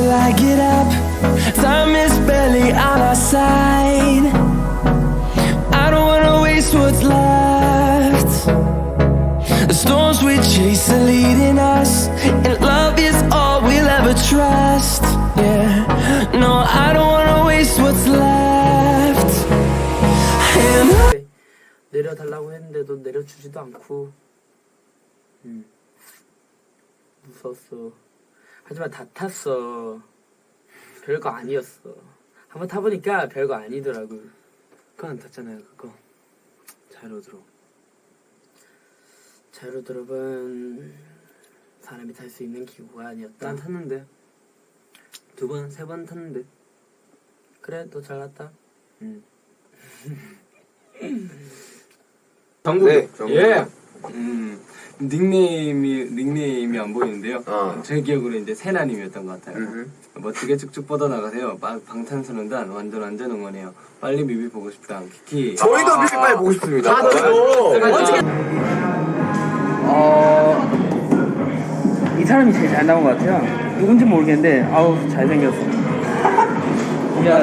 till I get up. Time is barely on our side. I don't wanna waste what's left. The storms we chase are leading us, and love is all we'll ever trust. Yeah, no, I don't wanna waste what's left. And 내려달라고 했는데도 내려주지도 않고 무서웠어. 하지만 다 탔어. 별거 아니었어. 한번 타보니까 별거 아니더라고. 그거 안 탔잖아요. 그거 자유로드롭. 자유로드롭은 사람이 탈 수 있는 기구가 아니었다. 난 탔는데 2번, 3번 탔는데. 그래, 너 잘 갔다. 정국이. 네, 예. 닉네임이 안 보이는데요. 제 기억으로 이제 세나님이었던 것 같아요. 멋지게 쭉쭉 뻗어나가세요. 방탄소년단 완전 응원해요. 빨리 뮤비 보고 싶다. 키키. 저희도 뮤비 빨리 보고 싶습니다. 어떻게? 이 사람이 제일 잘 나온 것 같아요. 누군지 모르겠는데 아우 잘생겼어. 야,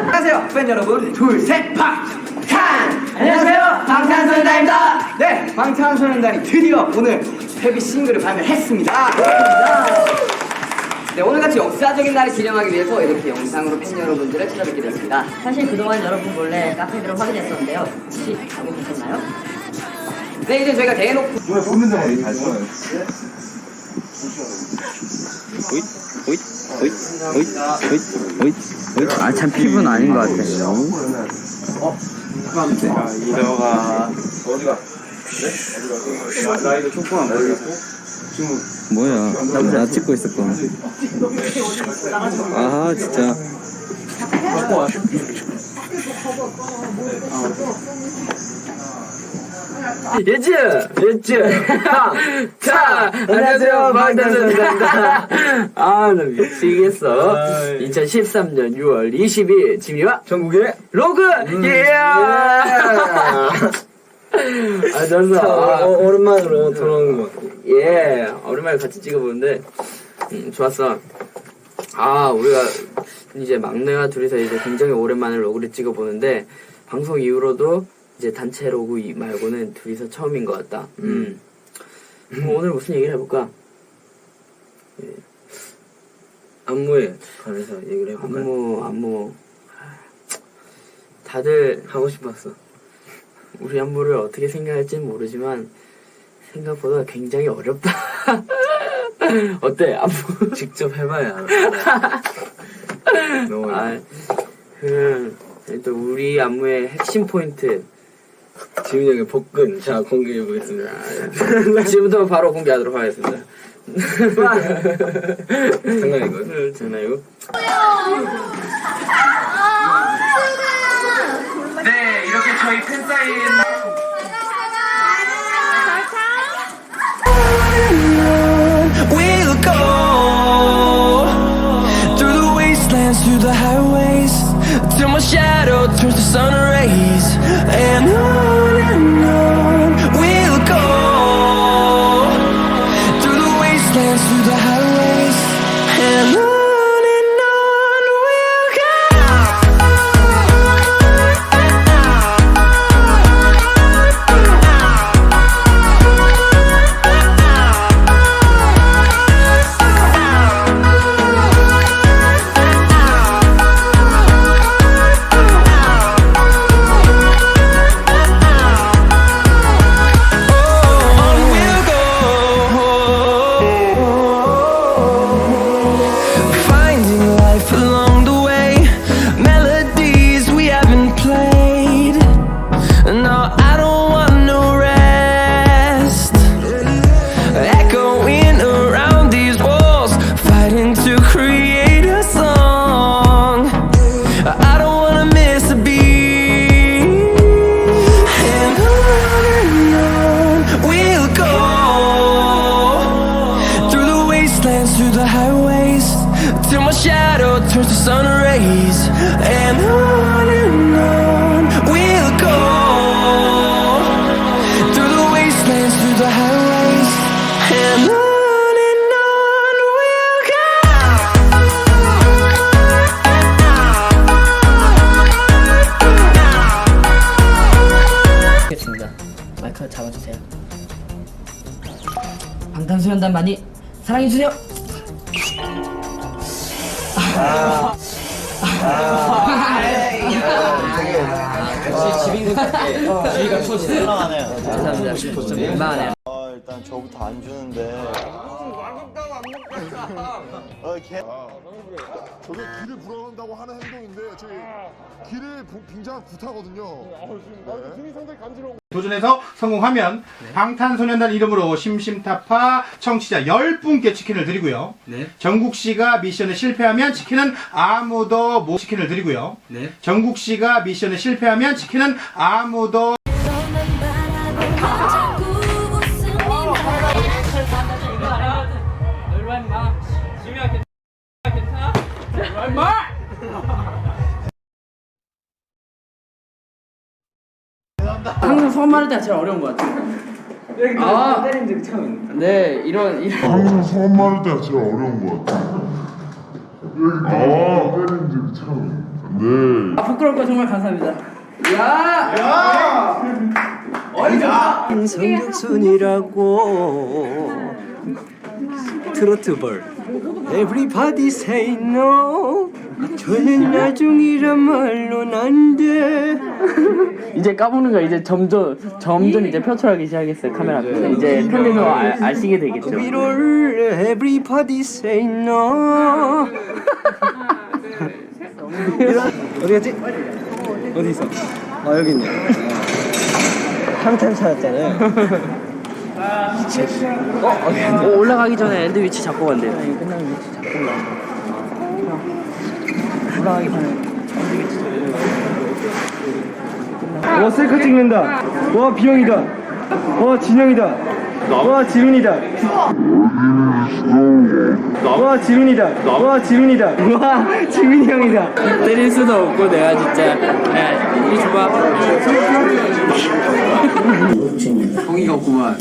안녕하세요 팬 여러분, 둘셋 방탄! 안녕하세요 방탄소년단입니다. 네, 방탄소년단이 드디어 오늘 데뷔 싱글을 발매했습니다. 네, 오늘같이 역사적인 날을 기념하기 위해서 이렇게 영상으로 팬 여러분들을 찾아뵙게 되었습니다. 사실 그동안 여러분 몰래 카페들을 확인했었는데요. 혹시 알고 계셨나요? 네, 이제 저희가 대놓고 오늘 보는 데만 잘 써요. 아, 참 피부는 아닌 것 같아. 이더가 어디가? 나이도 조금 안 걸렸고 지금 뭐야? 나 찍고 있었구나. 아, 진짜. 예즈! 자, 안녕하세요, 방탄소년단입니다. 아, 나 미치겠어. 2013년 6월 20일, 지민이와 전국의 로그! 예! 아, 좋았어. 오랜만으로 돌아오는 거. 예, 오랜만에 같이 찍어보는데, 좋았어. 아, 우리가 이제 막내와 둘이서 이제 굉장히 오랜만에 로그를 찍어보는데, 방송 이후로도 이제 단체 로그 말고는 둘이서 처음인 것 같다. 오늘 무슨 얘기를 해볼까? 예. 안무에 관해서 얘기를 해볼까요? 안무. 다들 하고 싶었어. 우리 안무를 어떻게 생각할지는 모르지만, 생각보다 굉장히 어렵다. 어때, 안무? 직접 해봐야 알아. 너무 또 우리 안무의 핵심 포인트. 지민이 형의 복근 자 공개해보겠습니다. 지금부터 바로 공개하도록 하겠습니다. 장난이고요. 장난이고. 네, 이렇게 저희 팬사인 we'll go through the wastelands, through the highways, till my shadow turns to sun rays. And on we'll go through the wastelands, through the highways, and on we'll go. Through the highways, till my shadow turns to sun rays. And on we'll go through the wastelands, through the highways, and on 방탄소년단 많이 사랑해주세요. 역시 지빈군답게 주의가 쏟아지네. 감사합니다. 좀 민망하네요. 일단 저부터 안 주는데. 저게 길을 불어난다고 하는 행동인데 저기 길을 빙자한 구타거든요. 등이 상당히 간지러운. 도전해서 성공하면 방탄소년단 이름으로 심심타파 청취자 10분께 치킨을 드리고요. 정국씨가 미션에 실패하면 치킨은 아무도 못 치킨을 드리고요. 정국씨가 미션에 실패하면 치킨은 아무도 항상 처음 말할 때가 제일 어려운 것 같아요. 아, 때린 적 처음. 네, 이런. 항상 처음 말할 때가 제일 어려운 것 같아. 때린 적이 처음. 네. 아, 부끄럽고 정말 감사합니다. 야! 어이가! 성경순이라고 트로트 벌 Everybody say no 저는 나중이란 말로는 안돼. 이제 까보는 거 이제 점점 이제 표출하기 시작했어요. 카메라 앞에서. 이제 팬들도 아시게 되겠죠. 위로를 Everybody say no. 어디 갔지? 어디 있어? 아 여기 있네. 방탄 찾았잖아요. 올라가기 전에 엔드 위치 잡고 간대요. 끝나면 위치 잡고 간다. 올라가기 전에 엔드 위치 와 셀카 찍는다. 와 비영이다. 와 진영이다. 와 지훈이다. 와 지훈이다. 와 지훈이다. 와 지민이 형이다. 때릴 수도 없고 내가 진짜 이리 줘봐. 성의가 없구만.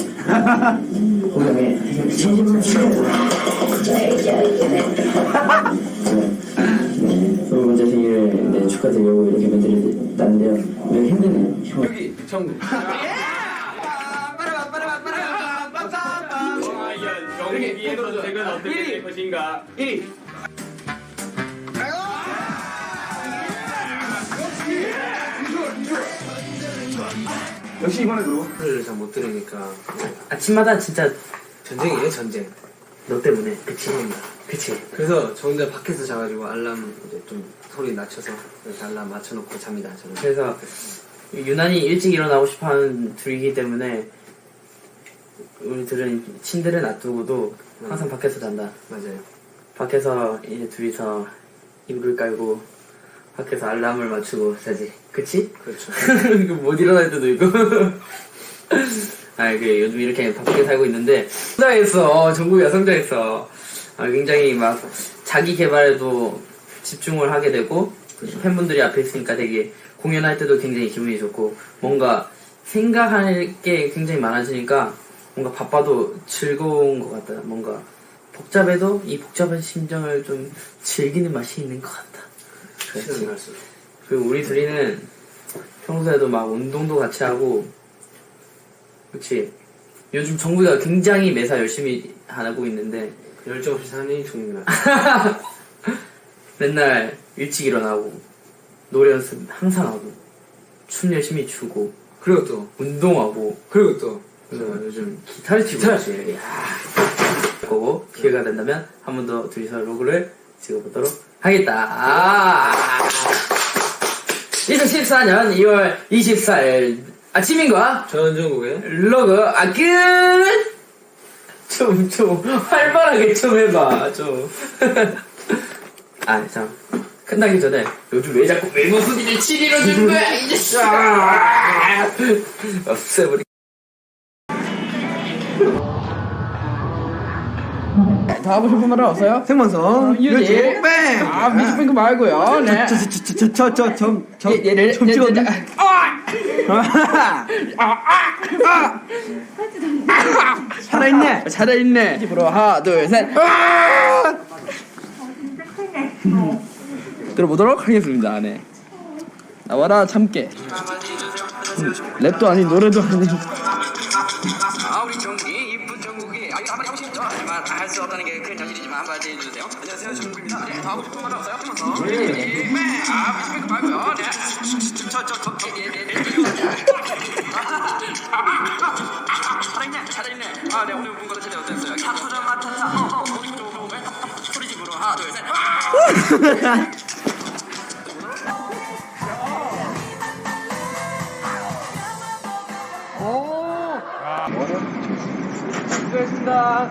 먼저 생일을 축하드리려고 이렇게 만들었는데요. 힘드네요. 여기 정국. 영국이 선택은 어떻게 될 것인가? 1위. 역시 이번에도 노래를 잘 못 들으니까 아침마다 진짜 전쟁이에요, 전쟁. 너 때문에. 그치. 그래서 저 혼자 밖에서 자가지고 알람 이제 좀 소리 낮춰서 이렇게 알람 맞춰놓고 잡니다, 저는. 그래서 유난히 일찍 일어나고 싶어하는 둘이기 때문에 우리들은 침대를 놔두고도 항상 밖에서 잔다. 맞아요. 밖에서 이제 둘이서 이불을 깔고 밖에서 알람을 맞추고 자지. 그치? 그렇죠. 못 일어날 때도 있고. 요즘 이렇게 바쁘게 살고 있는데 성장했어. 정국이가 성장했어. 굉장히 막 자기 개발에도 집중을 하게 되고 팬분들이 앞에 있으니까 되게 공연할 때도 굉장히 기분이 좋고 뭔가 생각할 게 굉장히 많아지니까 뭔가 바빠도 즐거운 것 같다. 뭔가 복잡해도 이 복잡한 심정을 좀 즐기는 맛이 있는 것 같다. 그렇지. 그리고 우리 둘이는 평소에도 막 운동도 같이 하고, 그렇지. 요즘 정국이가 굉장히 매사 열심히 하고 있는데 열정 없이 사는 정국이야. 맨날 일찍 일어나고 노래 연습 항상 하고 춤 열심히 추고 그리고 또 운동하고 그리고 또 요즘 기타를 치고 있지. 거고 기회가 된다면 한 번 더 둘이서 로그를 찍어보도록 하겠다. 2014년 2월 24일 아침인가? 전정국의 로그 끝! 좀 활발하게 좀 해봐 좀. 참 끝나기 전에 요즘 왜 자꾸 외모 수비를 7위로 주는 거야 이제. 없애버리. 더 하고 싶은 말은 없어요? 생방송 유지 뺑! 뮤직뱅크 말고요. 네. 좀 찍었네. 살아있네. 집으로 하나 둘 셋. 들어보도록 하겠습니다. 네. 나와라 참깨. 랩도 아닌 노래도 아닌. 우리 정국이 이쁜 정국이 이거 한번 해보시죠. 하지만 할 수 없다는 게 큰 자신이지만 한번 해주세요. 안녕하세요, 정국입니다. 네, 더 하고 싶은 말 없어요? 하면서. 네, 뮤직뱅크 말고요. 네. 살아있네. 아, 네, 오늘 본거 전에 어땠어요? 사투를 맡아서 소리 집으로 하나, 둘, 셋. 수고했습니다.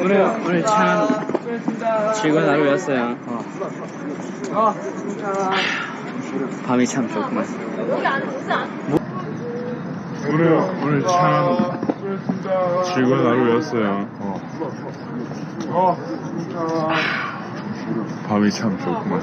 오늘 참 즐거운 하루였어요. 밤이 참 좋구만. 오늘 참 즐거운 하루였어요. 밤이 참 좋구만.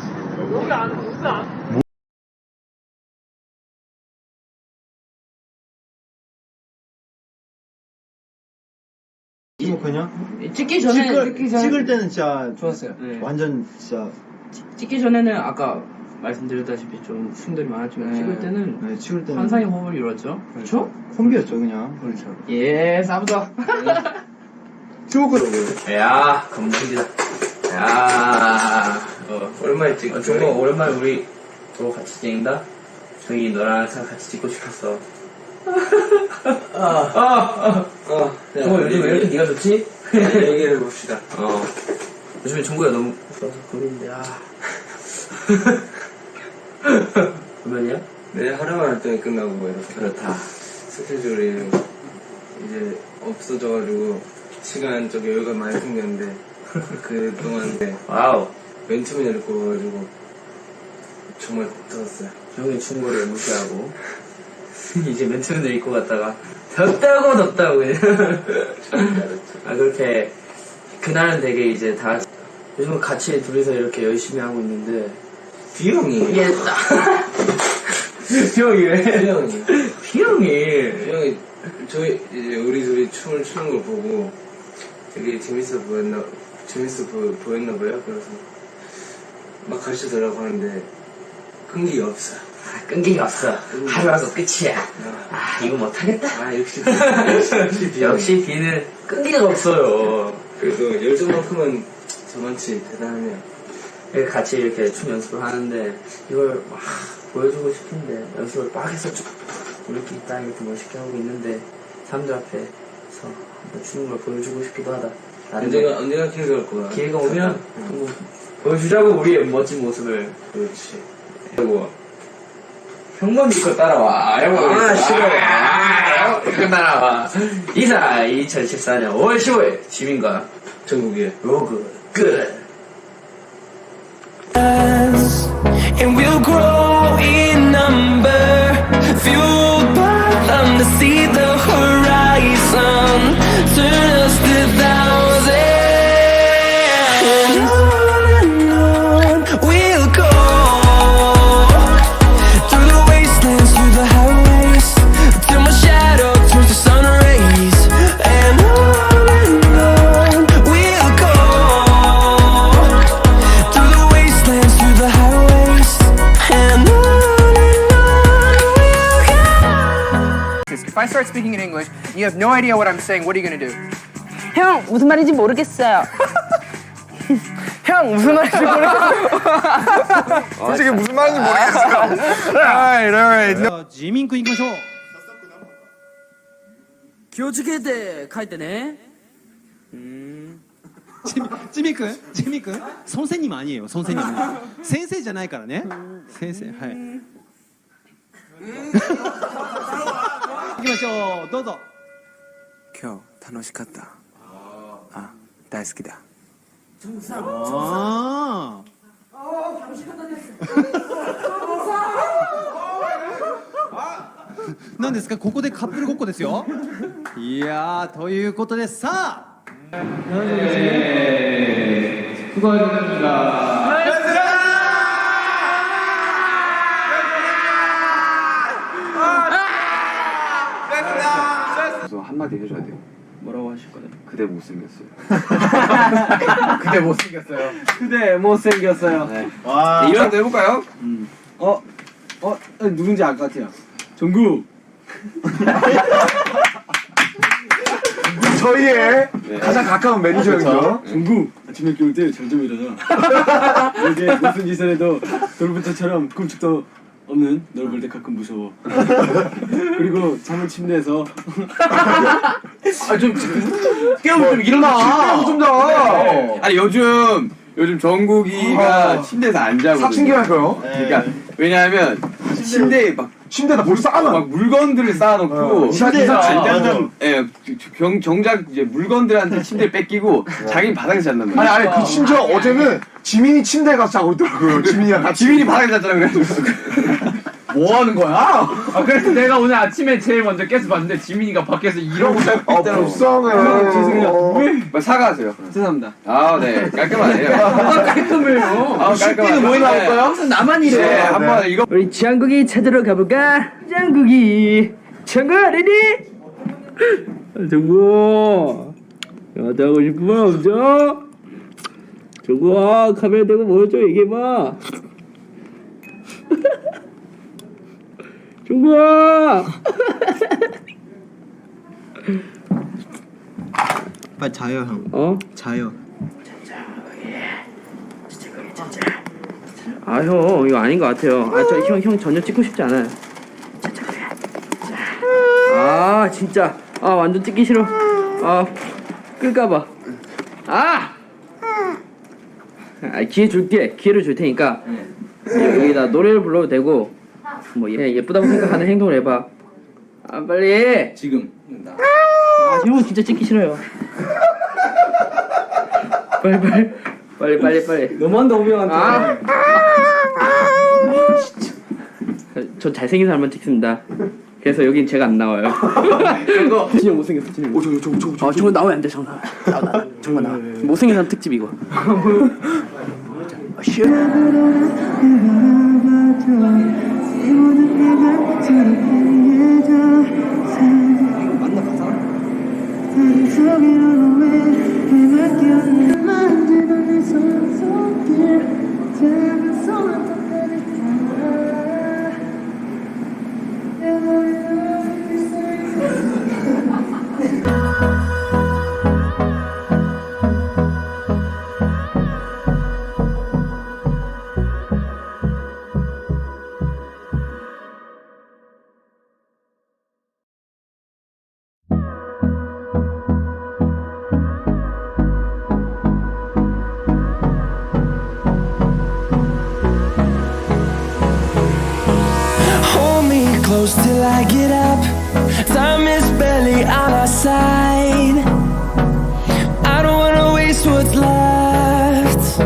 이모크냐? 찍기 전에 찍을 때는 진짜 좋았어요. 네. 완전 진짜 찍기 전에는 아까 말씀드렸다시피 좀 충돌이 많았지만 찍을 때는 네, 찍을 때는 환상의 호흡을 이뤘죠. 그렇죠? 콤비였죠 그냥. 그렇죠. 예, 싸우자. 스모크. 야, 감동이다. 야, 오랜만에 찍. 정말 오랜만에 우리 또 같이 찍는다. 저기 너랑 항상 같이 찍고 싶었어. 정말 요즘 왜 이렇게 네가 좋지? 얘기를 해봅시다. 요즘에 정국이가 너무 좋아서 고민인데, 그러면요? 내일 하루만 활동이 끝나고 뭐 이렇게. 그렇다. 스케줄이 이제 없어져가지고 시간적 여유가 많이 생겼는데 그동안 와우. 맨투맨을 입고 와가지고 정말 벅차었어요. 형이 추운 거를 무시하고 이제 맨투맨을 입고 갔다가 덥다고 그냥. 그렇게 그날은 되게 이제 다 같이 요즘 같이 둘이서 이렇게 열심히 하고 있는데 비형이 비형이 왜? 비형이 저희 이제 우리 둘이 춤을 추는 걸 보고 되게 재밌어 보였나 봐요. 그래서 막 가르쳐달라고 하는데 끈기가 없어요. 끈기가 없어. 하루 와서 끝이야. 이거 못하겠다. 역시 비는 끈기가 없어요. 그래도 열정만큼은 저만치 대단하네요. 같이 이렇게 춤 연습을 하는데 이걸 막 보여주고 싶은데 연습을 막 해서 쭉 우리끼리 딱 이렇게 멋있게 하고 있는데 사람들 앞에서 한번 추는 걸 보여주고 싶기도 하다. 언제가 기회가 올 거야. 기회가 오면 한번 보여주자고 우리의 멋진 모습을. 그렇지. 그리고 형만 믿고 따라와. 싫어. 믿고 따라와. 이사 2014년 5월 15일 지민과 전국에 로그 끝. And we'll grow in number, fueled by them to see the horizon, turn us to thousands. And on we'll go, through the wastelands, through the highways, till my shadow turns to sun rays. And on we'll go, through the wastelands, through the highways, and on we'll go. If I start speaking in English, you have no idea what I'm saying. What are you gonna do? 형 무슨 말인지 모르겠어요. 형 무슨 말인지 모르겠어. 솔직히 무슨 말인지 모르겠어요. 자, 지민군 이거 쇼. 気をつけて書いてね。 지민군 선생님 아니에요. 선생님. 선생 じゃないからね. 선생. はい. 行きましょう。どうぞ。今日楽しかった大好きだあ何ですかここでカップルごっこですよいやーということでさあ한마디 해줘야 돼요. 뭐라고 하실 거예요? 그대 못생겼어요. 그대 못생겼어요. 그대 못생겼어요. 네. 와. 이런도 해볼까요? 누군지 알 것 같아요. 종국. 저희의 가장 가까운 매니저였죠. 정국 아침에 깨울 때 잘 좀 일어나. 이게 무슨 짓을 해도 돌부처처럼 꿈쩍도 없는 널 볼 때 가끔 무서워. 그리고 자는 침대에서 좀 깨우면 좀 일어나. 좀 자. 아니 요즘 정국이가 침대에서 안 자고 사춘기 할까요? 그러니까 왜냐하면 침대에 침대에다 뭘 쌓아놔. 막 물건들을 쌓아놓고 침대에 안 자는 정작 이제 물건들한테 침대를 뺏기고 자기는 바닥에서 잔단 말이야. 아니 그 심지어 어제는 지민이 침대에 가서 자고 있더라고요. 지민이랑 같이. 지민이 바닥에 잤잖아 그래서. 뭐 하는 거야? 그래서 내가 오늘 아침에 제일 먼저 깨서 봤는데 지민이가 밖에서 이러고 자고 있더라고. 불쌍해. 죄송해요. 사과하세요. 죄송합니다. 아, 네. 깔끔하네요. 깔끔해요. 깔끔하네요. 뭐 나올까요? 항상 나만 이래. 네, 한번 이거. 우리 장국이 찾으러 가볼까? 장국이 장국 레디? 장국 나한테 하고 싶은 말 없죠? 장국아 카메라 대고 뭐였죠? 얘기해봐. 장국아 빨리 자요 형. 자요. 아 형 이거 아닌 것 같아요. 형 전혀 찍고 싶지 않아요. 아 진짜 완전 찍기 싫어. 끌까봐. 기회를 줄 테니까 여기다 노래를 불러도 되고 뭐 예쁘다고 생각하는 행동을 해봐. 빨리. 지금. 형은 진짜 찍기 싫어요. 빨리. 너무한다 오명한테. 저 잘생긴 사람만 찍습니다. 그래서 여긴 제가 안 나와요. 진짜 못생겼어. 정말 나오면 안 돼. 정말 나와. 못생긴 사람 특집 이거. Close till I get up. Time is barely on our side. I don't wanna waste what's left.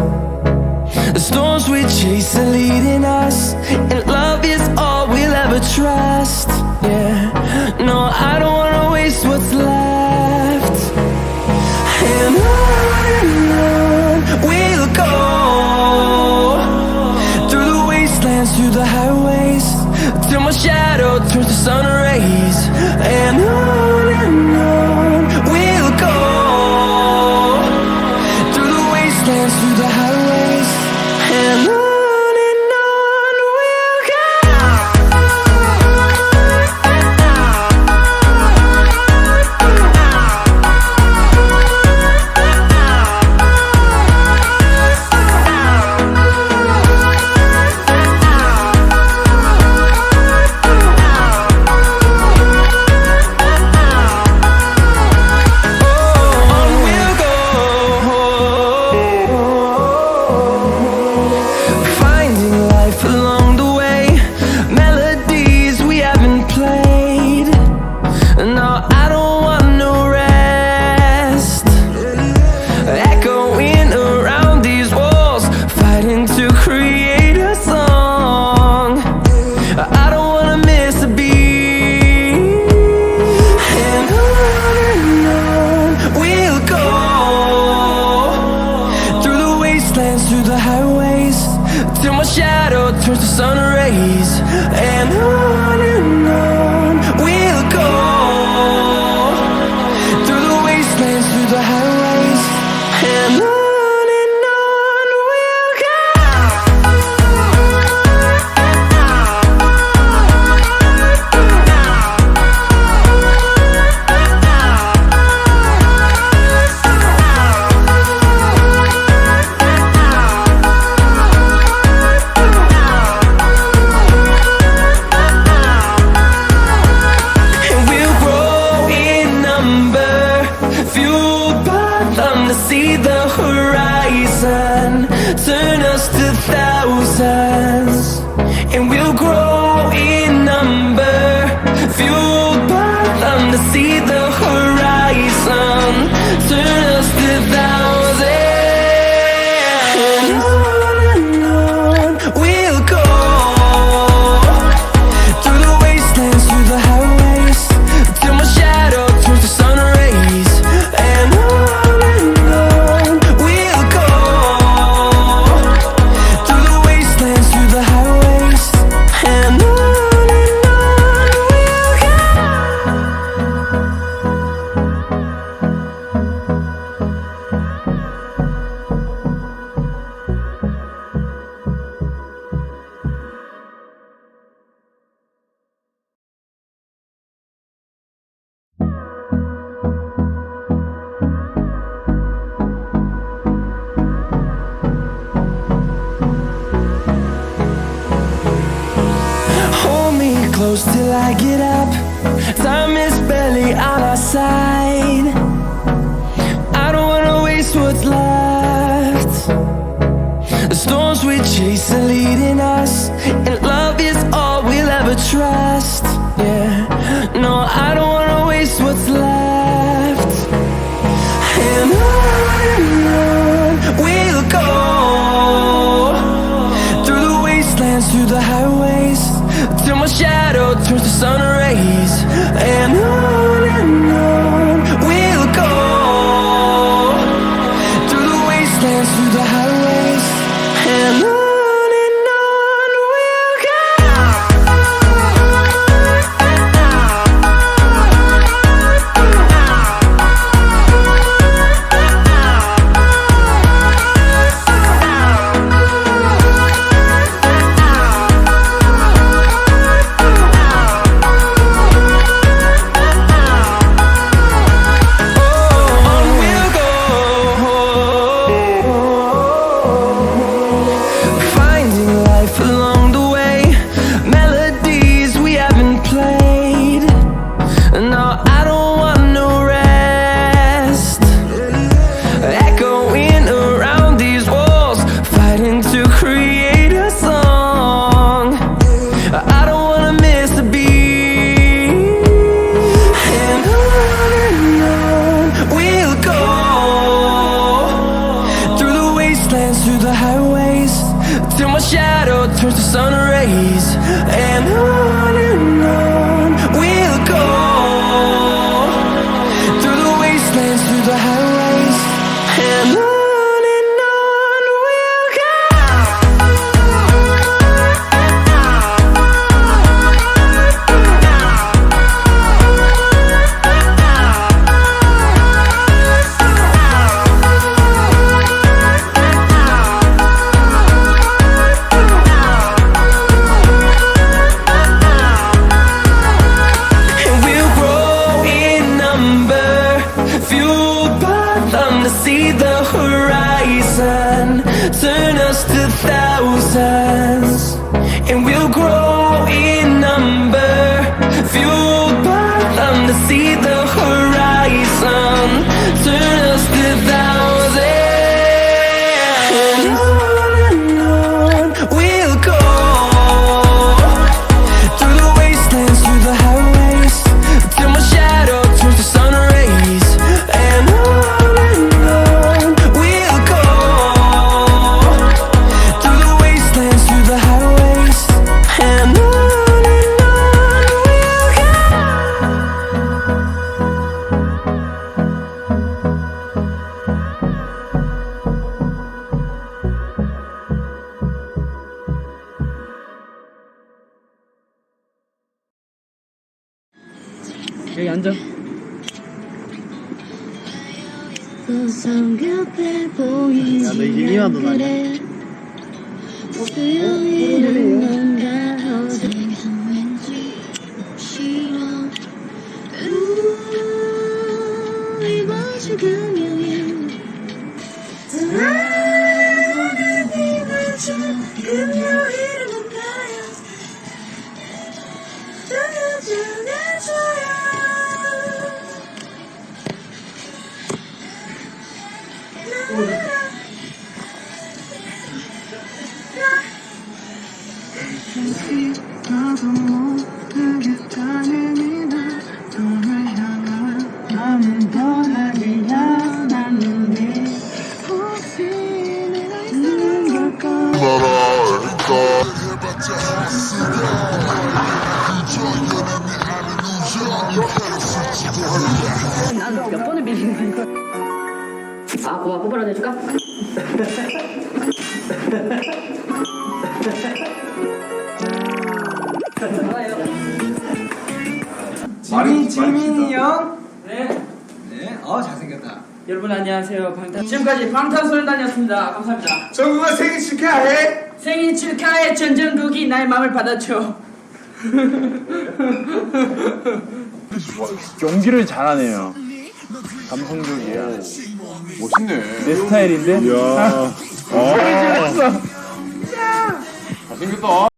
The storms we chase are leading us, and love is all we'll ever trust. Yeah, no, I don't wanna waste what's left. And on we'll go, through the wastelands, through the highways, till my shadow turns to sun rays. And on we'll go, through the wastelands, through the highways. And on we'll go. Through the highways, till my shadow turns to sun rays. And on we'll go, through the wastelands, through the highways. And on we'll go. fueled by them to see the horizon. Turn us to thousands, and we'll grow in number. Fueled by them to see the horizon. Turn us to thousands, and on we'll go. Through the wastelands, through the highways, till my shadow turns to sun rays. And on we'll go. Through the wastelands, through the highways, and on we'll go. Hold me close till I get up. Time is barely on our side. I don't wanna waste what's left. The storms we chase are leading us, and love is all we'll ever trust. Yeah, no, I don't wanna waste what's left. And on we'll go. Through the wastelands, through the highways, till my shadow turns to sun rays. And on we'll go. Through the wastelands, through the highways, and on we'll go. Finding life along the way, melodies we haven't played. No, I don't want no rest. Echoing around these walls, fighting to create a song. I don't wanna miss a beat. And on we'll go. Through the wastelands, through the highways, till my shadow turns to sun rays. And on we'll go. Through the wastelands, through the highways, and on we'll go. And we'll grow in number, fueled by them to see the horizon. Turn us to thousands, and we'll grow in number, fueled by them to see the horizon. Turn us to thousands, and on we'll go. Through the wastelands, through the highways, till my shadow turns to sun rays. And on we'll go. Through the wastelands, through the highways, and on we'll go. 여기 앉아. 야, 너 이제 이만도 나냐? 나도 모르겠다는 이나 너를 향한 나는 떠나기야 나는 네 혹시 내가 있는 걸까 난 몇 번을 빌리는 거야. 아, 고마 뽀뽀라도 해줄까? 지민이 형. 네. 잘생겼다. 여러분 안녕하세요. 지금까지 방탄소년단이었습니다. 감사합니다. 정국아 생일 축하해. 생일 축하해. 전정국이 나의 마음을 받아줘. 연기를 잘하네요. 감성적이야. 멋있네. 내 스타일인데? 이야. 잘생겼다.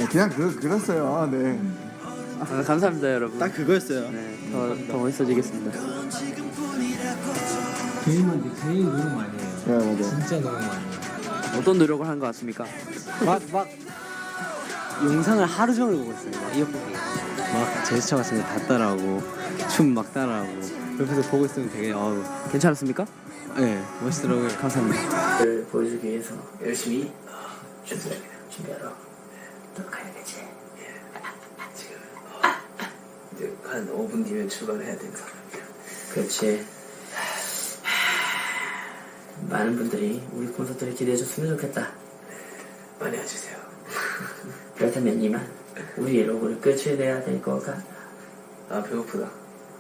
그냥 그랬어요. 네. 감사합니다 여러분. 딱 그거였어요. 네, 더 멋있어지겠습니다. 개인 노력 많이 해요. 네, 맞아요. 진짜 노력 많이 해요. 어떤 노력을 한 것 같습니까? 막 영상을 하루 종일 보고 있어요. 막 이어폰에 막 제스처 같은 거 다 따라하고 춤 막 따라하고 옆에서 보고 있으면 되게 괜찮았습니까? 네 멋있더라고요. 감사합니다. 를 보여주기 위해서 열심히 준비하러 가야겠지. 지금 이제 한 5분 뒤면 출발해야 되는 상황이야. 그렇지. 많은 분들이 우리 콘서트를 기대해줬으면 좋겠다. 많이 와주세요. 그렇다면 이만 우리의 로고를 끝을 내야 될 것 같아. 아 배고프다.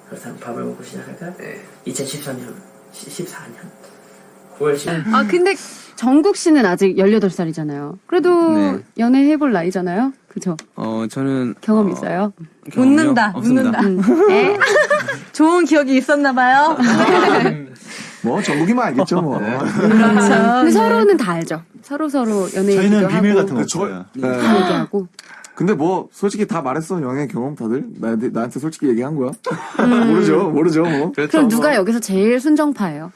그렇다면 밥을 먹고 시작할까? 네. 2014년 9월 10일. 아 근데 정국 씨는 아직 18살이잖아요. 그래도 네. 연애해볼 나이잖아요. 그죠? 저는 경험 있어요? 웃는다. 에? 좋은 기억이 있었나 봐요. 뭐 정국이만 알겠죠 뭐. 그렇죠. 근데 서로는 다 알죠. 서로 연애 얘기도 하고. 비밀 같은 거 없어요. 다 얘기하고. 근데 뭐 솔직히 다 말했어. 연애 경험 다들 나한테 솔직히 얘기한 거야. 모르죠 뭐. 그럼 누가 여기서 제일 순정파예요?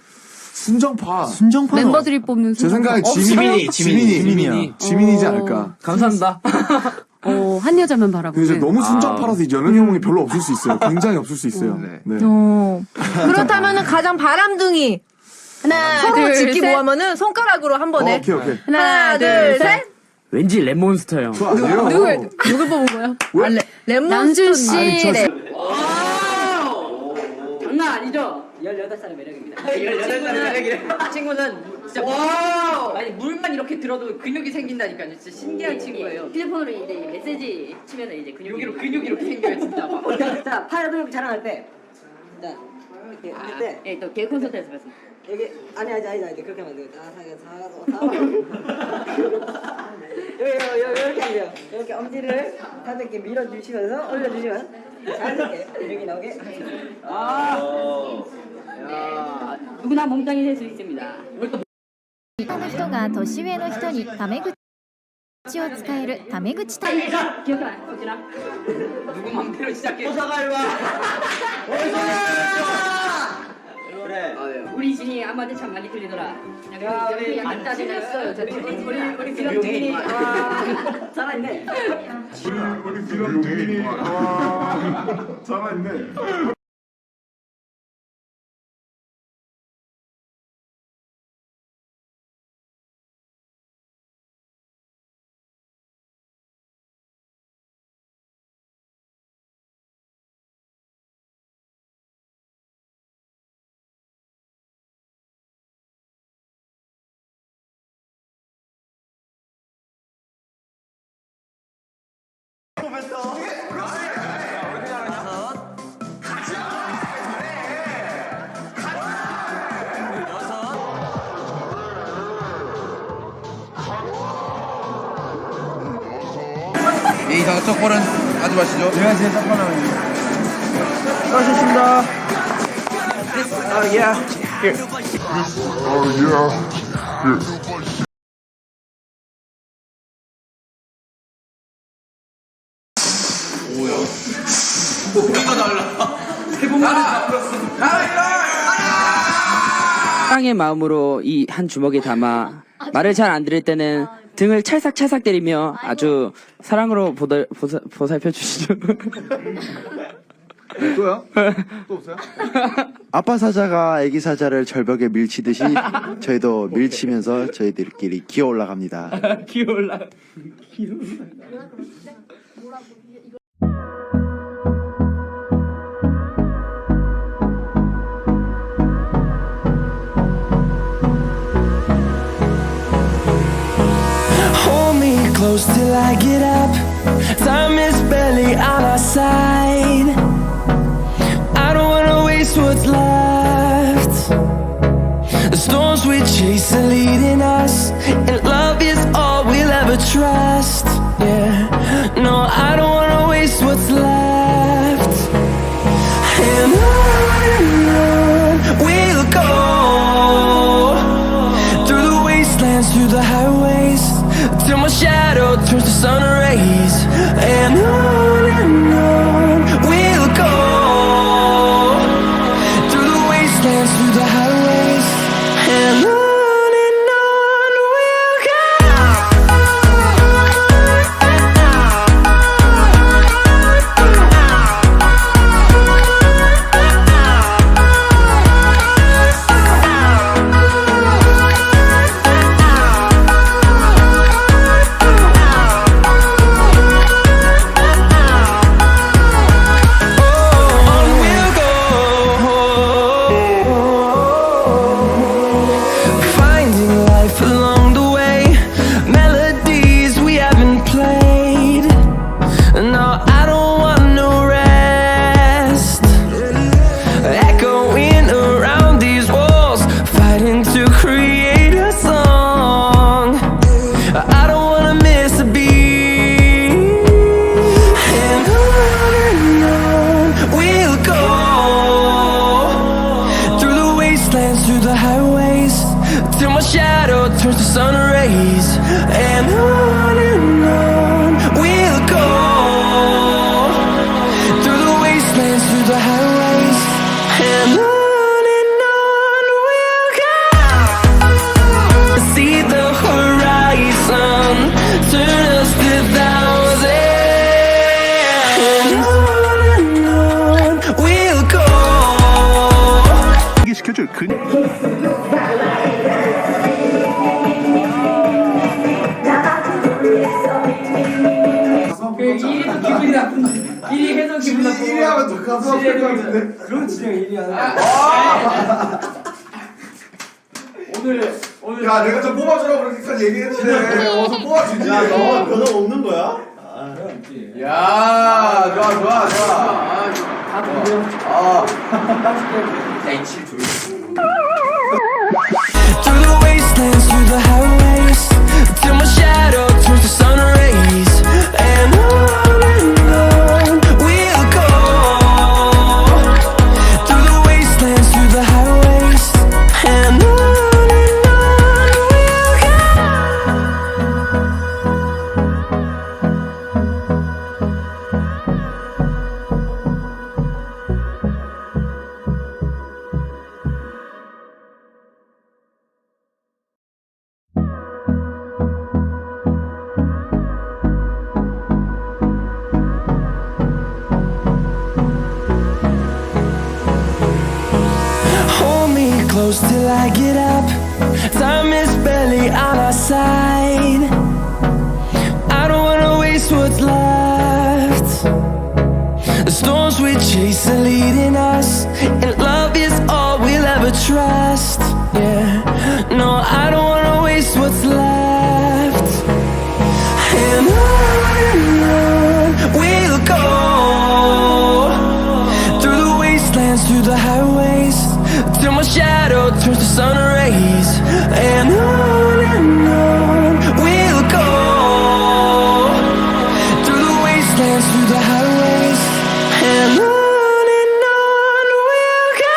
순정파. 멤버들이 뽑는 제 순정파. 생각에 지민이지 않을까. 감사합니다. 한 여자만 바라보는. 이제 너무 순정파라서 이제 연애 경험이 별로 없을 수 있어요. 굉장히 없을 수 있어요. 네. 그렇다면 가장 바람둥이 하나, 서로 둘, 짚기 셋. 뭐하면은 손가락으로 한 번에. 오케이. 하나, 둘, 셋. 왠지 랩몬스터 형. 누굴 뽑은 거예요? 랩몬스터. 남준 씨. 장난 아니죠? 18살의 매력입니다. 18살의 매력이래. 친구는 진짜 아니 물만 이렇게 들어도 근육이 생긴다니까요. 진짜 신기한 친구예요. 휴대폰으로 이제 메시지 치면은 이제 근육이 이렇게 생겨요 진짜. 자, 팔 근육 자랑할 때. 자, 이렇게 할 때. 예, 또 개그 콘서트에서 봤습니다. 여기 아니 그렇게 하면 안 돼요. 이렇게 하면 돼요. 이렇게 엄지를 가볍게 밀어주시면서 올려주시면 자연스럽게 근육이 나오게. 누구나 몸짱이 될 수 있습니다. 他の人が年上の人にタメ口を使えるタメ口タイプ。 기억나? 소진아? 누구 맘대로 시작해. 호사가 일로 와. 그래. 우리 진이 아무한테 참 많이 들리더라. 여기 약간 짜증났어요. 우리 비렁둥이. 살아있네. 우리 비렁둥이. 살아있네. 이 이상 첫 번은 하지 마시죠. 안녕하세요, 첫 번은. 수고하셨습니다. 사랑의 마음으로 이 한 주먹에 담아 말을 잘 안 들을 때는 등을 찰싹찰싹 때리며 아주 사랑으로 보살펴 주시죠. 또요? 또 없어요? 아빠 사자가 아기 사자를 절벽에 밀치듯이 저희도 밀치면서 저희들끼리 기어 올라갑니다. 기어 올라. Hold me close till I get up. Time is barely on our side. I don't wanna waste what's left. The storms we chase are leading us, and love is all we'll ever trust. Yeah, no, I don't wanna waste what's left. And on we'll go, through the wastelands, through the highways, till my shadow turns to sun rays. And on we'll go, through the wastelands, through the highways. And on we'll go. Finding life along the way, melodies we haven't played. No, I don't want no rest. Echoing around these walls, fighting to create a song. I don't wanna miss a beat. And on we'll go, through the wastelands, through the highways, till my shadow turns to sun rays. And on we'll go, through the wastelands, through the highways. And on we'll go. See the horizon turn us to thousands. And on we'll go. 시켜줄 그. 일이 기분이 나쁜데. 일이 해서 기분 나쁘고. 1위 하면 더 가수 할것 같은데. 그런 지령 1위 하는 오늘 야 내가 좀 뽑아주라고 그렇게까지 얘기했는데 어서 뽑아주지. 야 너 변화 없는 거야? 야, 좋아. Through the wastelands, through the highways, till my shadow turns to sun rays. And on we'll go, through the wastelands, through the highways. And on we'll go. close till I get up. Time is barely on our side. I don't wanna waste what's left. The storms we chase are leading us, and love is all we'll ever trust. Yeah, no, I don't wanna waste what's left. And on we'll go, through the wastelands, through the highways, till my shadow turns to sun rays. And on we'll go, through the wastelands, through the highways, and on we'll go.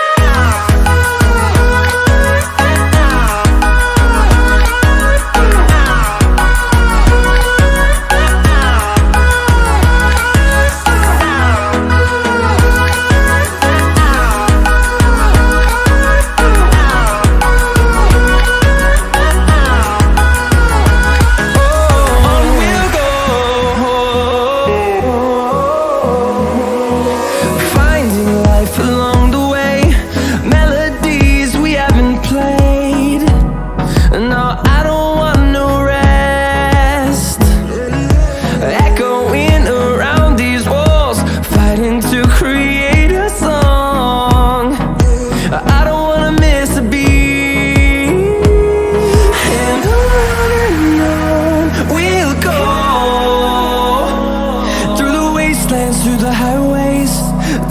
Through the highways,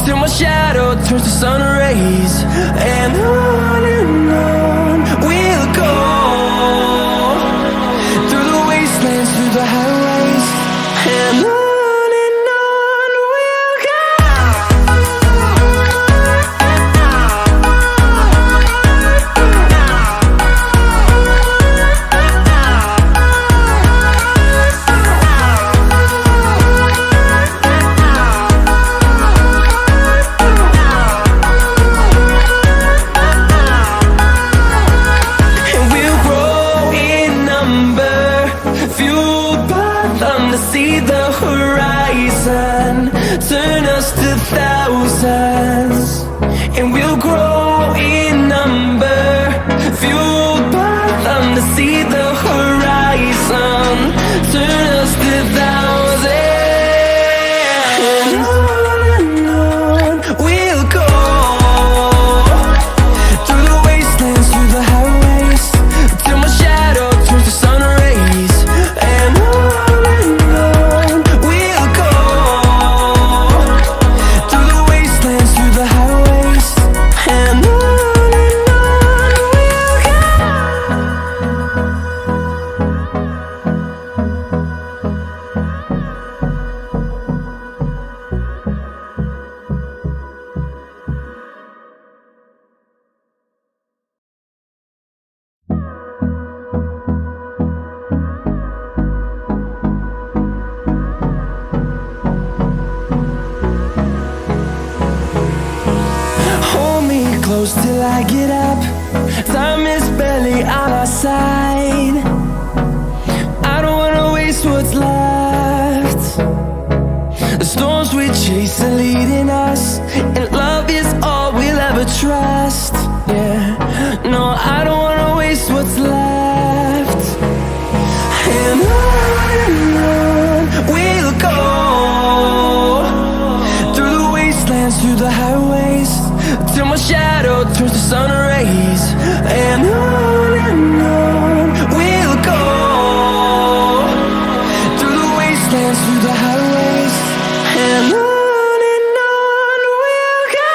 till my shadow turns to sun rays. And on we'll go, through the wastelands, through the highways, and on we'll go. See the horizon turn us to thousands, and we'll grow in number, fueled by them to see the horizon turn us to thousands. And on we'll go, through the wastelands, through the highways, till my shadow turns to sun rays. And close till I get up. Time is barely on our side. I don't wanna waste what's left. The storms we chase are leading us, and love is all we'll ever trust. Yeah, no, I don't wanna waste what's left. And on we'll go, through the wastelands, through the highways, till my shadow turns to sun rays. And on we'll go, through the wastelands, through the highways, and on we'll go.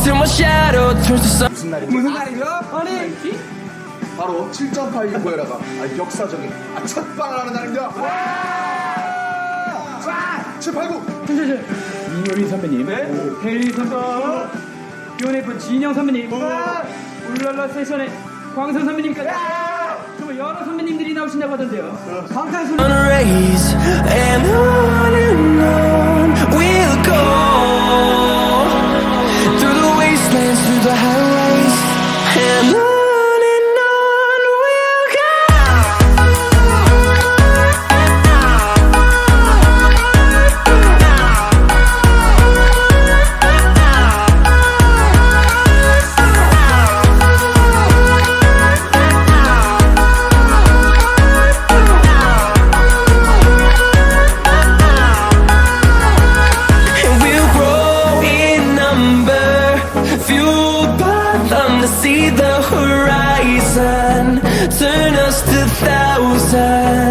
till my shadow turns to sun. 무슨 날이죠? 아니 바로 7.8 고에라가 역사적인 첫방을 하는 날입니다. 7, 8, 9 이효린 선배님, 혜리 선배, 요네프 진영 선배님, 울랄라 세션의 광선 선배님까지 정말 여러 선배님들이 나오신다고 하던데요. 방탄소년단 Rays and on we'll go through the wastelands, through the highways, and on. See the horizon turn us to thousands.